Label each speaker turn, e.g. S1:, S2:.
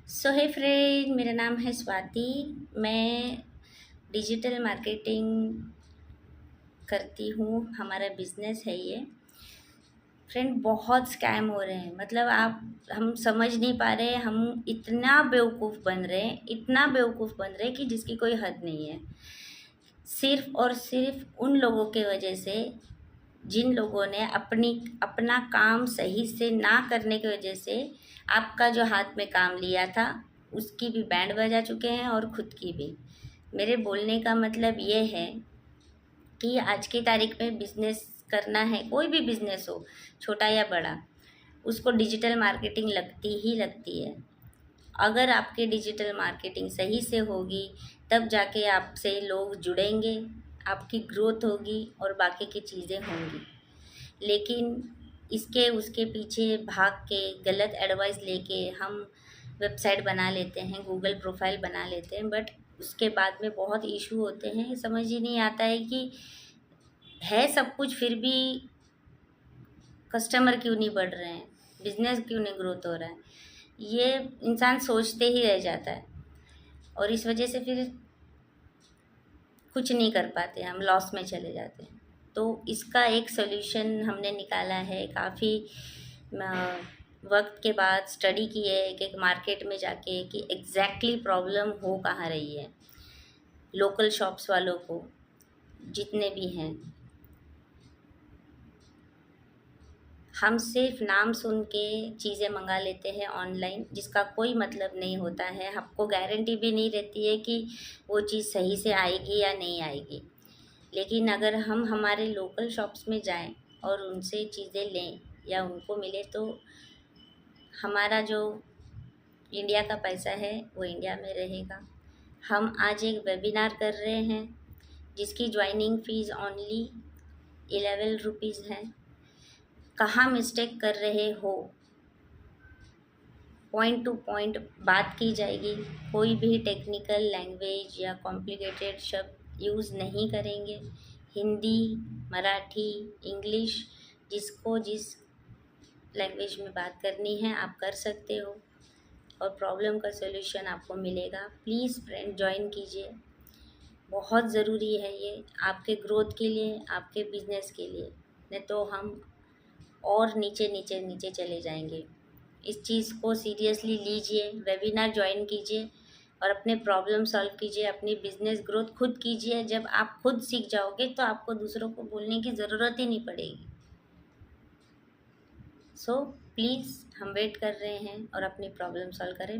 S1: सो हे friend, मेरा नाम है स्वाति। मैं डिजिटल मार्केटिंग करती हूँ। हमारा बिजनेस है ये। फ्रेंड, बहुत स्कैम हो रहे हैं। मतलब हम समझ नहीं पा रहे। हम इतना बेवकूफ़ बन रहे हैं, इतना बेवकूफ़ बन रहे हैं कि जिसकी कोई हद नहीं है। सिर्फ़ और सिर्फ़ उन लोगों के वजह से जिन लोगों ने अपना काम सही से ना करने की वजह से आपका जो हाथ में काम लिया था उसकी भी बैंड बजा चुके हैं और खुद की भी। मेरे बोलने का मतलब ये है कि आज की तारीख में बिज़नेस करना है, कोई भी बिज़नेस हो, छोटा या बड़ा, उसको डिजिटल मार्केटिंग लगती ही लगती है। अगर आपकी डिजिटल मार्केटिंग सही से होगी तब जाके आपसे लोग जुड़ेंगे, आपकी ग्रोथ होगी और बाकी की चीज़ें होंगी। लेकिन इसके उसके पीछे भाग के गलत एडवाइस लेके हम वेबसाइट बना लेते हैं, गूगल प्रोफाइल बना लेते हैं, बट उसके बाद में बहुत इशू होते हैं। समझ ही नहीं आता है कि है सब कुछ, फिर भी कस्टमर क्यों नहीं बढ़ रहे हैं, बिज़नेस क्यों नहीं ग्रोथ हो रहा है। ये इंसान सोचते ही रह जाता है और इस वजह से फिर कुछ नहीं कर पाते, हम लॉस में चले जाते हैं। तो इसका एक सॉल्यूशन हमने निकाला है। काफ़ी वक्त के बाद स्टडी की है एक एक मार्केट में जाके कि एग्जैक्टली प्रॉब्लम हो कहाँ रही है। लोकल शॉप्स वालों को, जितने भी हैं, हम सिर्फ नाम सुन के चीज़ें मंगा लेते हैं ऑनलाइन, जिसका कोई मतलब नहीं होता है। आपको गारंटी भी नहीं रहती है कि वो चीज़ सही से आएगी या नहीं आएगी। लेकिन अगर हम हमारे लोकल शॉप्स में जाएं और उनसे चीज़ें लें या उनको मिले तो हमारा जो इंडिया का पैसा है वो इंडिया में रहेगा। हम आज एक वेबिनार कर रहे हैं जिसकी ज्वाइनिंग फ़ीस ओनली 11 रुपीज़ है। कहाँ मिस्टेक कर रहे हो, पॉइंट टू पॉइंट बात की जाएगी। कोई भी टेक्निकल लैंग्वेज या कॉम्प्लिकेटेड शब्द यूज़ नहीं करेंगे। हिंदी, मराठी, इंग्लिश, जिसको जिस लैंग्वेज में बात करनी है आप कर सकते हो और प्रॉब्लम का सॉल्यूशन आपको मिलेगा। प्लीज़ फ्रेंड, ज्वाइन कीजिए। बहुत ज़रूरी है ये आपके ग्रोथ के लिए, आपके बिजनेस के लिए। नहीं तो हम और नीचे नीचे नीचे चले जाएंगे। इस चीज़ को सीरियसली लीजिए, वेबिनार ज्वाइन कीजिए और अपने प्रॉब्लम सॉल्व कीजिए, अपनी बिजनेस ग्रोथ खुद कीजिए। जब आप खुद सीख जाओगे तो आपको दूसरों को बोलने की ज़रूरत ही नहीं पड़ेगी। सो प्लीज़, हम वेट कर रहे हैं और अपनी प्रॉब्लम सॉल्व करें।